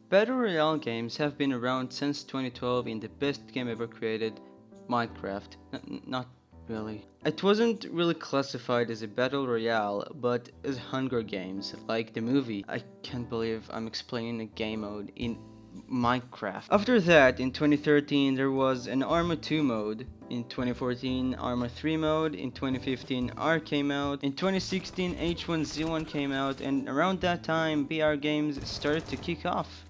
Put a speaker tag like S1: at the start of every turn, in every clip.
S1: Battle Royale games have been around since 2012 in the best game ever created, Minecraft. Not really. It wasn't really classified as a Battle Royale, but as Hunger Games, like the movie. I can't believe I'm explaining a game mode in Minecraft. After that, in 2013, there was an Arma 2 mode. In 2014, Arma 3 mode. In 2015, R came out. In 2016, H1Z1 came out, and around that time, BR games started to kick off.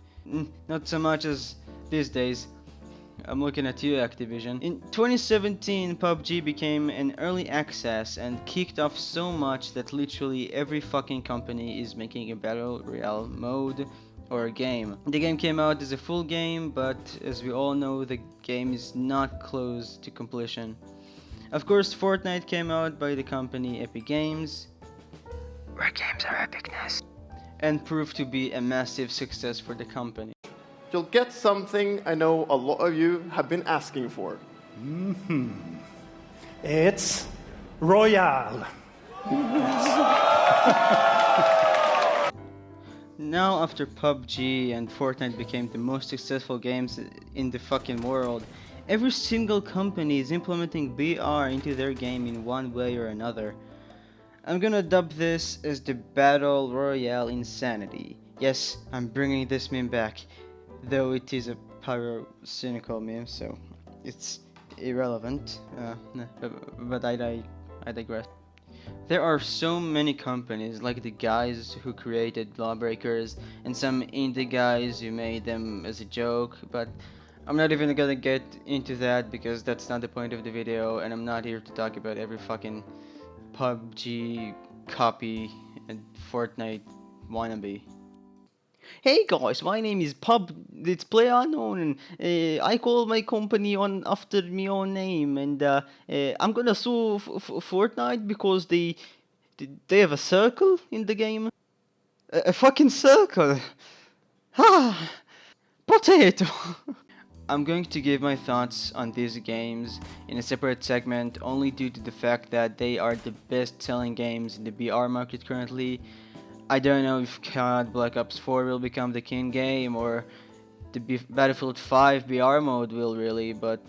S1: Not so much as these days. I'm looking at you, Activision. In 2017, PUBG became an early access and kicked off so much that literally every fucking company is making a Battle Royale mode or a game. The game came out as a full game, but as we all know, the game is not close to completion. Of course, Fortnite came out by the company Epic Games, where games are epicness, and proved to be a massive success for the company.
S2: You'll get something I know a lot of you have been asking for.
S3: It's Royale.
S1: Now, after PUBG and Fortnite became the most successful games in the fucking world, every single company is implementing BR into their game in one way or another. I'm gonna dub this as the Battle Royale Insanity. Yes, I'm bringing this meme back, though it is a pyro-cynical meme, so it's irrelevant, but I digress. There are so many companies, like the guys who created Lawbreakers, and some indie guys who made them as a joke, but I'm not even gonna get into that because that's not the point of the video, and I'm not here to talk about every fucking PUBG copy and Fortnite wannabe. Hey guys, my name is it's PlayUnknown, and I call my company on after my own name, and I'm gonna sue Fortnite because they have a circle in the game. A fucking circle. Ah, potato. I'm going to give my thoughts on these games in a separate segment only due to the fact that they are the best selling games in the BR market currently. I don't know if COD Black Ops 4 will become the king game or the Battlefield 5 BR mode will really, but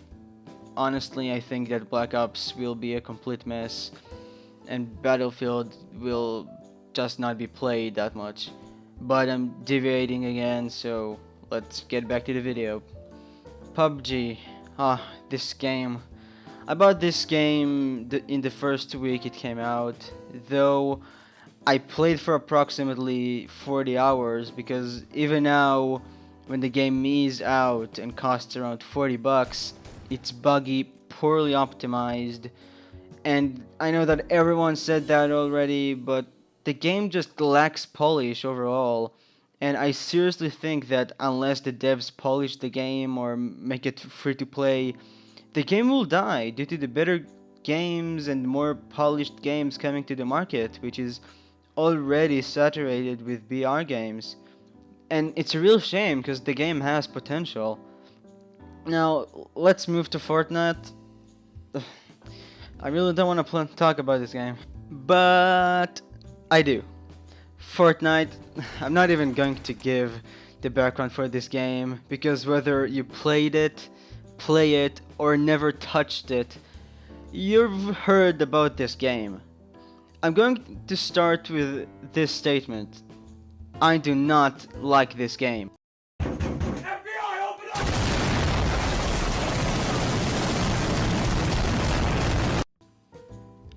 S1: honestly I think that Black Ops will be a complete mess and Battlefield will just not be played that much. But I'm deviating again, so let's get back to the video. PUBG. This game. I bought this game in the first week it came out, though I played for approximately 40 hours because even now, when the game is out and costs around 40 bucks, it's buggy, poorly optimized, and I know that everyone said that already, but the game just lacks polish overall. And I seriously think that unless the devs polish the game or make it free to play, the game will die due to the better games and more polished games coming to the market, which is already saturated with BR games. And it's a real shame because the game has potential. Now, let's move to Fortnite. I really don't want to talk about this game, but I do. Fortnite, I'm not even going to give the background for this game because whether you played it, play it, or never touched it, you've heard about this game. I'm going to start with this statement. I do not like this game.
S4: FBI, open up!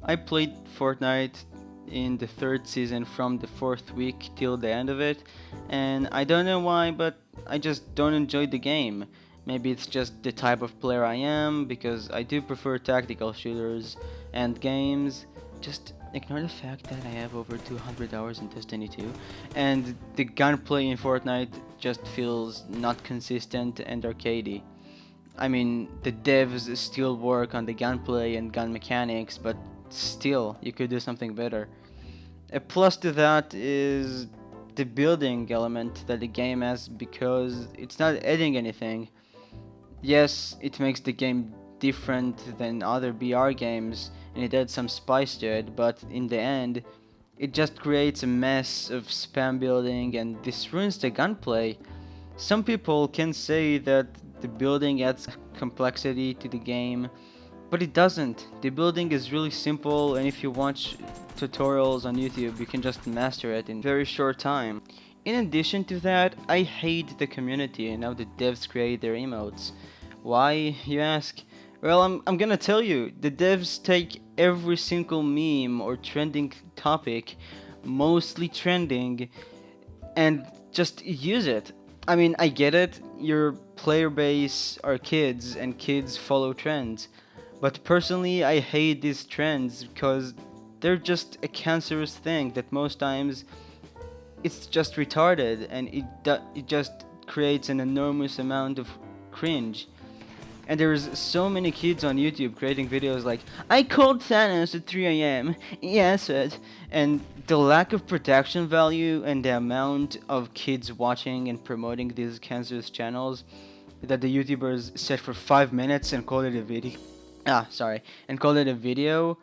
S1: I played Fortnite in the third season from the fourth week till the end of it, and I don't know why, but I just don't enjoy the game. Maybe it's just the type of player I am, because I do prefer tactical shooters and games. Just ignore the fact that I have over 200 hours in Destiny 2, and the gunplay in Fortnite just feels not consistent and arcadey. I mean, the devs still work on the gunplay and gun mechanics, but still, you could do something better. A plus to that is the building element that the game has because it's not adding anything. Yes, it makes the game different than other BR games and it adds some spice to it, but in the end, it just creates a mess of spam building and this ruins the gunplay. Some people can say that the building adds complexity to the game, but it doesn't. The building is really simple, and if you watch tutorials on YouTube, you can just master it in very short time. In addition to that, I hate the community and how the devs create their emotes. Why, you ask? Well, I'm gonna tell you. The devs take every single meme or trending topic, mostly trending, and just use it. I mean, I get it. Your player base are kids, and kids follow trends. But personally, I hate these trends because they're just a cancerous thing that most times it's just retarded, and it just creates an enormous amount of cringe. And there's so many kids on YouTube creating videos like, I called Thanos at 3 a.m. He answered. And the lack of production value and the amount of kids watching and promoting these cancerous channels that the YouTubers set for 5 minutes and call it a video. And call it a video.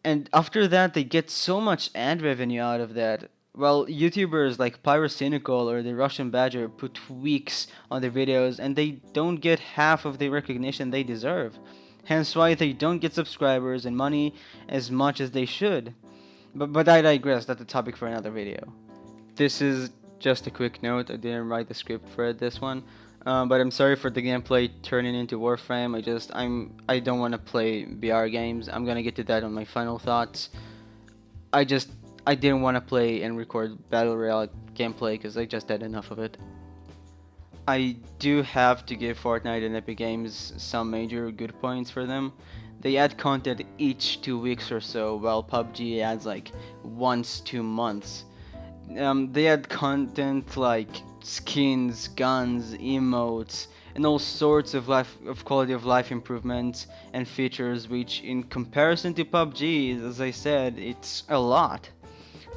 S1: And after that, they get so much ad revenue out of that. Well, YouTubers like Pyrocynical or the Russian Badger put weeks on their videos and they don't get half of the recognition they deserve. Hence why they don't get subscribers and money as much as they should. But I digress, that's a topic for another video. This is just a quick note, I didn't write the script for this one. But I'm sorry for the gameplay turning into Warframe. I don't want to play BR games. I'm gonna get to that on my final thoughts. I didn't want to play and record Battle Royale gameplay because I just had enough of it. I do have to give Fortnite and Epic Games some major good points for them. They add content each 2 weeks or so, while PUBG adds like once 2 months. They add content like skins, guns, emotes, and all sorts of quality of life improvements and features, which in comparison to PUBG, as I said, it's a lot.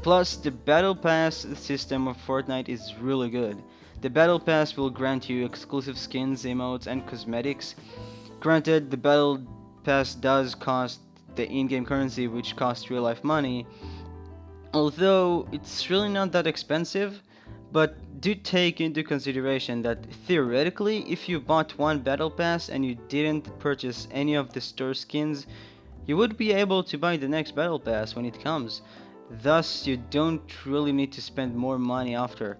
S1: Plus, the Battle Pass system of Fortnite is really good. The Battle Pass will grant you exclusive skins, emotes, and cosmetics. Granted, the Battle Pass does cost the in-game currency, which costs real-life money, although it's really not that expensive. But do take into consideration that theoretically, if you bought one Battle Pass and you didn't purchase any of the store skins, you would be able to buy the next Battle Pass when it comes. Thus, you don't really need to spend more money after,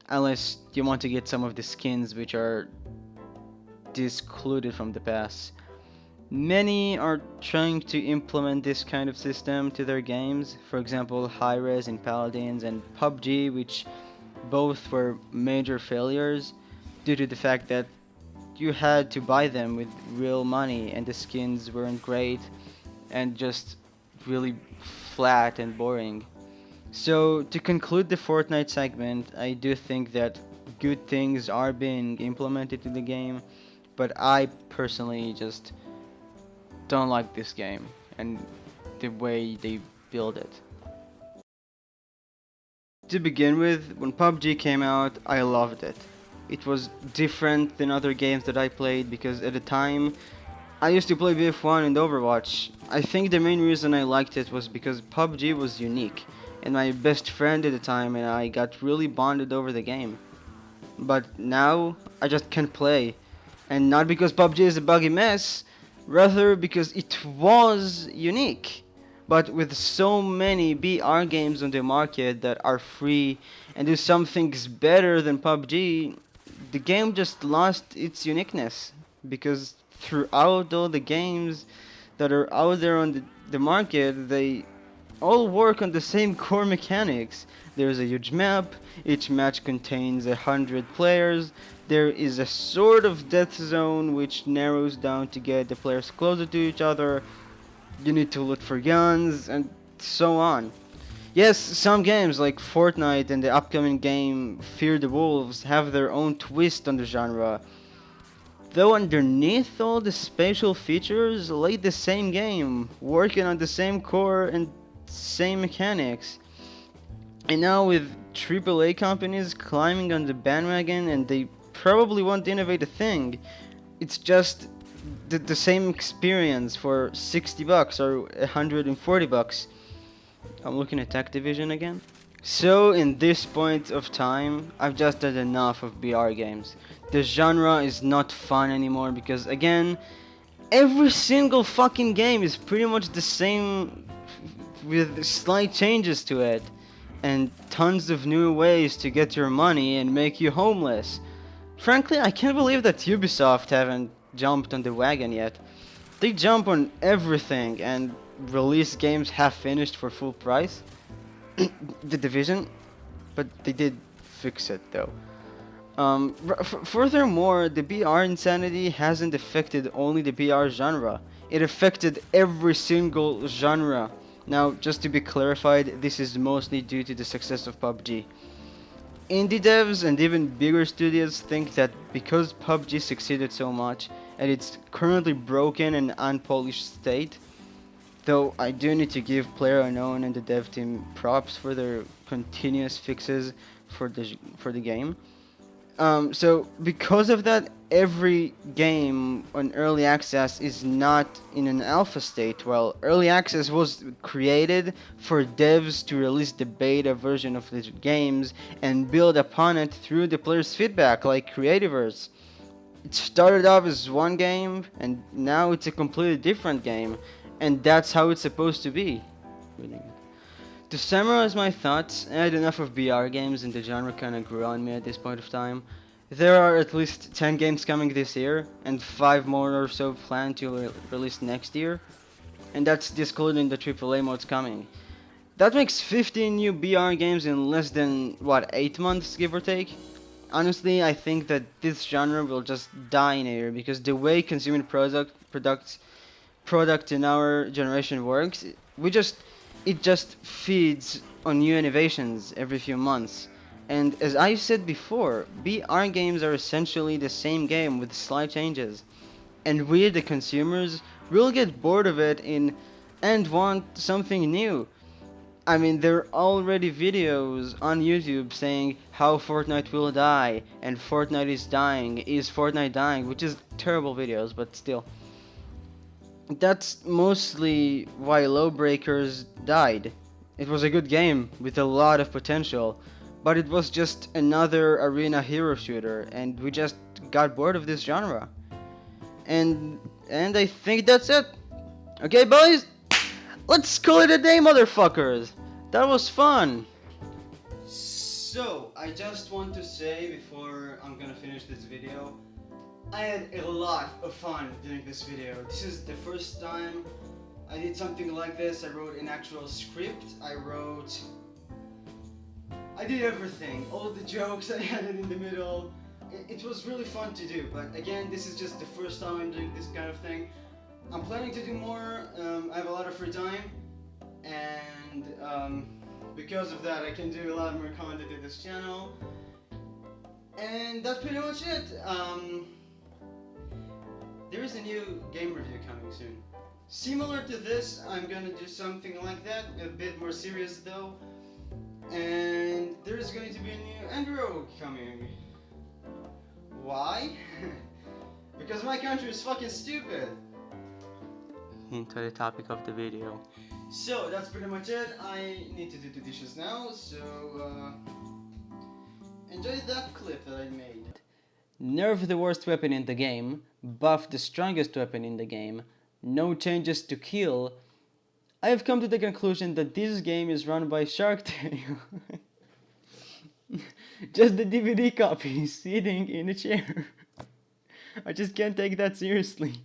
S1: unless you want to get some of the skins which are discluded from the pass. Many are trying to implement this kind of system to their games, for example Hi-Rez in Paladins and PUBG, which both were major failures due to the fact that you had to buy them with real money and the skins weren't great and just really flat and boring. So to conclude the Fortnite segment, I do think that good things are being implemented in the game, but I personally just don't like this game and the way they build it. To begin with, when PUBG came out, I loved it. It was different than other games that I played because at the time I used to play BF1 and Overwatch. I think the main reason I liked it was because PUBG was unique, and my best friend at the time and I got really bonded over the game. But now, I just can't play. And not because PUBG is a buggy mess, rather because it was unique. But with so many BR games on the market that are free and do some things better than PUBG, the game just lost its uniqueness. Because throughout all the games that are out there on the market, they all work on the same core mechanics. There's a huge map, each match contains 100 players, there is a sort of death zone which narrows down to get the players closer to each other, you need to loot for guns, and so on. Yes, some games like Fortnite and the upcoming game Fear the Wolves have their own twist on the genre, though underneath all the spatial features lay the same game, working on the same core and same mechanics. And now with AAA companies climbing on the bandwagon, and they probably won't innovate a thing, it's just the same experience for $60 or $140. I'm looking at Activision again. So, in this point of time, I've just had enough of BR games. The genre is not fun anymore because, again, every single fucking game is pretty much the same with slight changes to it and tons of new ways to get your money and make you homeless. Frankly, I can't believe that Ubisoft haven't jumped on the wagon yet. They jump on everything and release games half finished for full price. The Division, but they did fix it though. Furthermore, the BR insanity hasn't affected only the BR genre, it affected every single genre. Now, just to be clarified, this is mostly due to the success of PUBG. Indie devs and even bigger studios think that because PUBG succeeded so much and it's currently broken and unpolished state, though I do need to give PlayerUnknown and the dev team props for their continuous fixes for the game. So because of that, every game on early access is not in an alpha state. Well, early access was created for devs to release the beta version of the games and build upon it through the players' feedback, like Creativers. It started off as one game, and now it's a completely different game, and that's how it's supposed to be. To summarize my thoughts, I had enough of BR games and the genre kinda grew on me at this point of time. There are at least 10 games coming this year, and 5 more or so planned to release next year, and that's excluding the AAA modes coming. That makes 15 new BR games in less than, 8 months, give or take? Honestly, I think that this genre will just die in a year, because the way consumer product in our generation works, it just feeds on new innovations every few months. And as I said before, BR games are essentially the same game with slight changes. And we, the consumers, will get bored of it and want something new. I mean, there are already videos on YouTube saying how Fortnite will die, and Fortnite is dying, is Fortnite dying, which is terrible videos, but still. That's mostly why Lawbreakers died. It was a good game with a lot of potential, but it was just another arena hero shooter, and we just got bored of this genre. And I think that's it. Okay, boys, let's call it a day, motherfuckers. That was fun. So, I just want to say before I'm gonna finish this video, I had a lot of fun doing this video. This is the first time I did something like this. I wrote an actual script. I did everything. All the jokes I added in the middle. It was really fun to do, but again, this is just the first time I'm doing this kind of thing. I'm planning to do more. I have a lot of free time, and because of that, I can do a lot more content in this channel. And that's pretty much it. There is a new game review coming soon. Similar to this, I'm gonna do something like that, a bit more serious though. And there's going to be a new Android coming. Why? Because my country is fucking stupid. Into the topic of the video. So that's pretty much it. I need to do the dishes now, so enjoy that clip that I made. Nerf the worst weapon in the game, buff the strongest weapon in the game, no changes to kill. I have come to the conclusion that this game is run by Shark Tale. Just the DVD copy sitting in a chair. I just can't take that seriously.